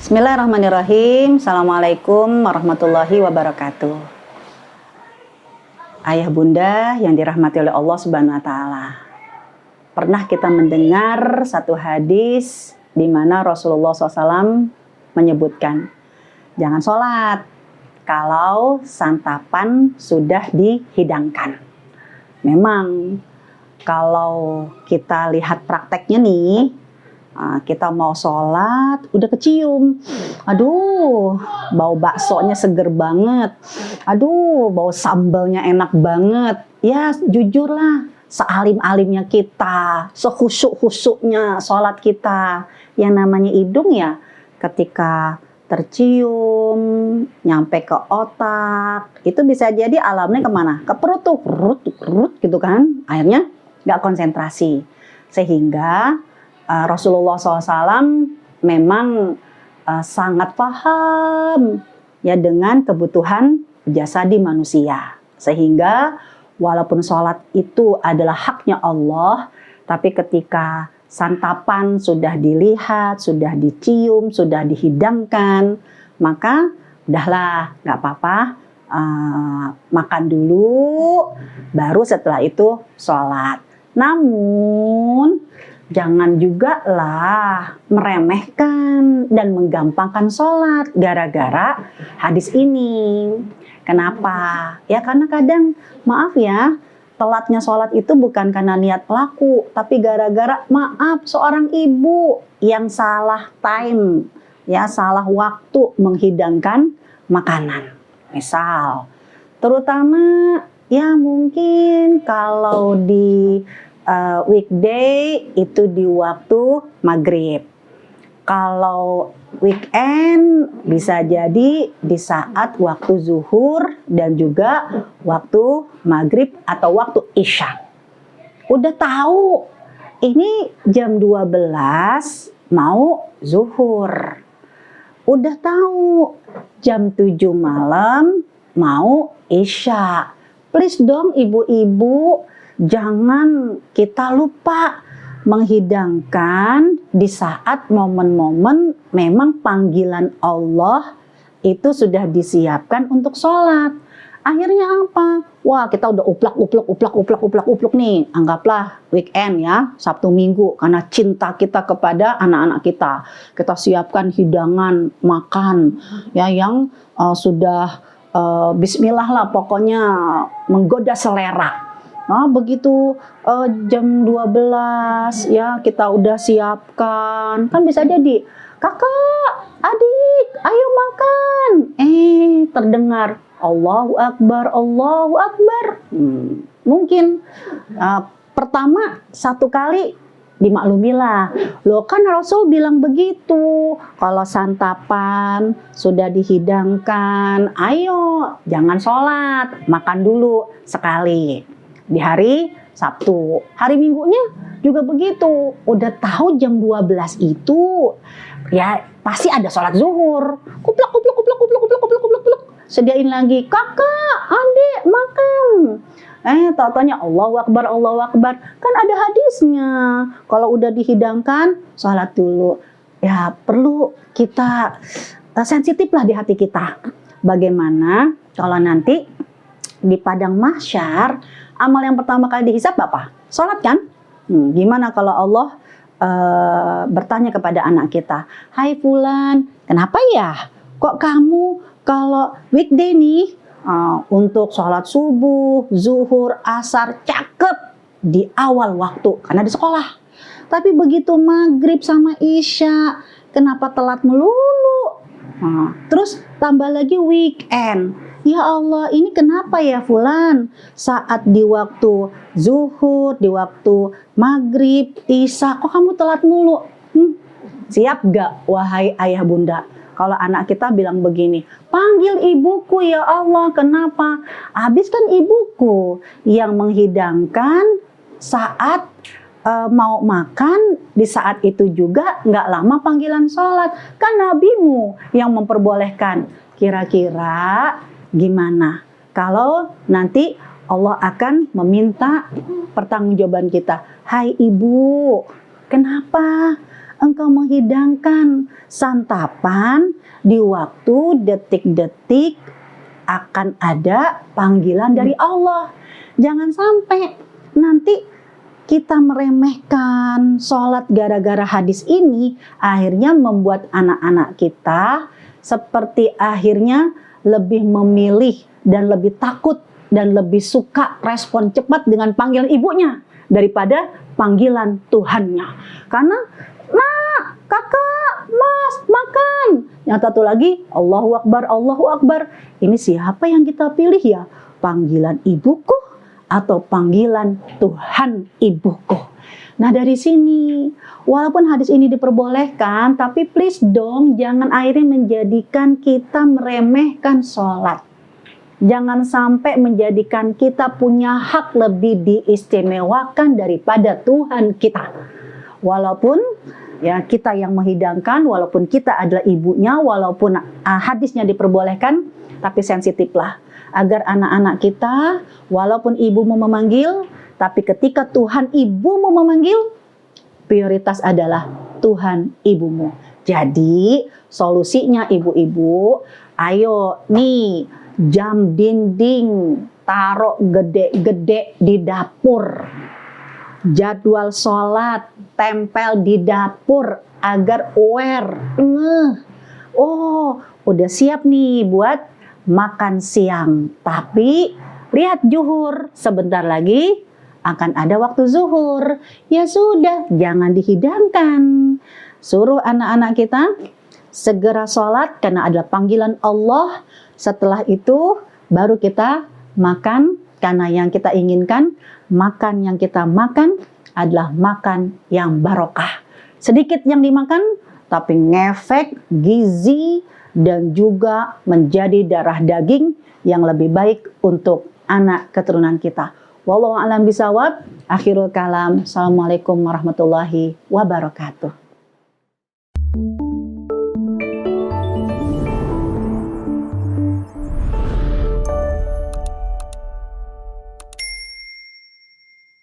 Bismillahirrahmanirrahim. Assalamualaikum warahmatullahi wabarakatuh. Ayah bunda yang dirahmati oleh Allah Subhanahu wa Ta'ala. Pernah kita mendengar satu hadis di mana Rasulullah SAW menyebutkan, jangan sholat kalau santapan sudah dihidangkan. Memang kalau kita lihat prakteknya nih, kita mau sholat, udah kecium. Aduh, bau baksonya seger banget. Aduh, bau sambalnya enak banget. Ya, jujurlah, sealim-alimnya kita, sekhusyuk-khusyuknya sholat kita. Yang namanya hidung ya, ketika tercium, nyampe ke otak, itu bisa jadi alamnya kemana? Ke perut tuh, perut gitu kan. Akhirnya nggak konsentrasi. Sehingga Rasulullah SAW memang sangat paham ya dengan kebutuhan jasadi manusia, sehingga walaupun sholat itu adalah haknya Allah, tapi ketika santapan sudah dilihat, sudah dicium, sudah dihidangkan, maka udahlah nggak apa-apa, makan dulu, baru setelah itu sholat. Namun jangan juga lah meremehkan dan menggampangkan sholat gara-gara hadis ini. Kenapa? Ya karena kadang, maaf ya, telatnya sholat itu bukan karena niat pelaku, tapi gara-gara maaf seorang ibu yang salah time, ya salah waktu menghidangkan makanan. Misal, terutama ya mungkin kalau di weekday itu di waktu maghrib. Kalau weekend bisa jadi di saat waktu zuhur dan juga waktu maghrib atau waktu isya. Udah tahu ini jam 12 mau zuhur. Udah tahu jam 7 malam mau isya. Please dong ibu-ibu, jangan kita lupa menghidangkan di saat momen-momen memang panggilan Allah itu sudah disiapkan untuk sholat. Akhirnya apa? Wah, kita udah uplak nih. Anggaplah weekend ya, Sabtu Minggu, karena cinta kita kepada anak-anak kita. Kita siapkan hidangan makan ya yang sudah bismillah lah, pokoknya menggoda selera. Nah, begitu jam 12 ya kita udah siapkan, kan bisa jadi kakak, adik, ayo makan. Terdengar Allahu Akbar, Allahu Akbar. Mungkin pertama satu kali dimaklumilah, loh kan Rasul bilang begitu, kalau santapan sudah dihidangkan, ayo jangan sholat, makan dulu sekali. Di hari Sabtu, hari Minggunya juga begitu. Udah tahu jam 12 itu ya pasti ada sholat zuhur. Kuplak. Sediain lagi, kakak, adik, makan. Tau-taunya Allahu Akbar, Allahu Akbar. Kan ada hadisnya. Kalau udah dihidangkan, sholat dulu. Ya perlu kita sensitif lah di hati kita. Bagaimana kalau nanti di padang mahsyar, amal yang pertama kali dihisab apa? Sholat kan? Gimana kalau Allah bertanya kepada anak kita, hai fulan, kenapa ya? Kok kamu kalau weekday nih untuk sholat subuh, zuhur, asar, cakep di awal waktu karena di sekolah. Tapi begitu maghrib sama isya, kenapa telat melulu? Terus tambah lagi weekend. Ya Allah, ini kenapa ya fulan? Saat di waktu zuhur, di waktu maghrib, isya, kok kamu telat mulu? Siap gak wahai ayah bunda? Kalau anak kita bilang begini, panggil ibuku ya Allah, kenapa? Habis kan ibuku yang menghidangkan saat mau makan, di saat itu juga nggak lama panggilan sholat. Kan nabimu yang memperbolehkan. Kira-kira gimana kalau nanti Allah akan meminta pertanggungjawaban kita? Hai ibu, kenapa engkau menghidangkan santapan di waktu detik-detik akan ada panggilan dari Allah. Jangan sampai nanti kita meremehkan sholat gara-gara hadis ini, akhirnya membuat anak-anak kita seperti akhirnya lebih memilih dan lebih takut dan lebih suka respon cepat dengan panggilan ibunya daripada panggilan Tuhannya. Karena, nak, kakak, mas, makan. Yang satu lagi, Allahu Akbar, Allahu Akbar. Ini siapa yang kita pilih ya? Panggilan ibuku atau panggilan Tuhan ibuku? Nah dari sini, walaupun hadis ini diperbolehkan, tapi please dong jangan akhirnya menjadikan kita meremehkan sholat. Jangan sampai menjadikan kita punya hak lebih diistimewakan daripada Tuhan kita. Walaupun ya kita yang menghidangkan, walaupun kita adalah ibunya, walaupun hadisnya diperbolehkan, tapi sensitiflah. Agar anak-anak kita, walaupun ibumu memanggil, tapi ketika Tuhan ibumu memanggil, prioritas adalah Tuhan ibumu. Jadi solusinya ibu-ibu, ayo nih jam dinding taruh gede-gede di dapur. Jadwal sholat tempel di dapur agar aware. Oh, udah siap nih buat makan siang. Tapi lihat zuhur, sebentar lagi akan ada waktu zuhur. Ya sudah, jangan dihidangkan. Suruh anak-anak kita segera sholat karena adalah panggilan Allah. Setelah itu baru kita makan, karena yang kita inginkan, makan yang kita makan adalah makan yang barokah. Sedikit yang dimakan, tapi ngefek, gizi, dan juga menjadi darah daging yang lebih baik untuk anak keturunan kita. Wallahu a'lam bishawab. Akhirul kalam. Assalamualaikum warahmatullahi wabarakatuh.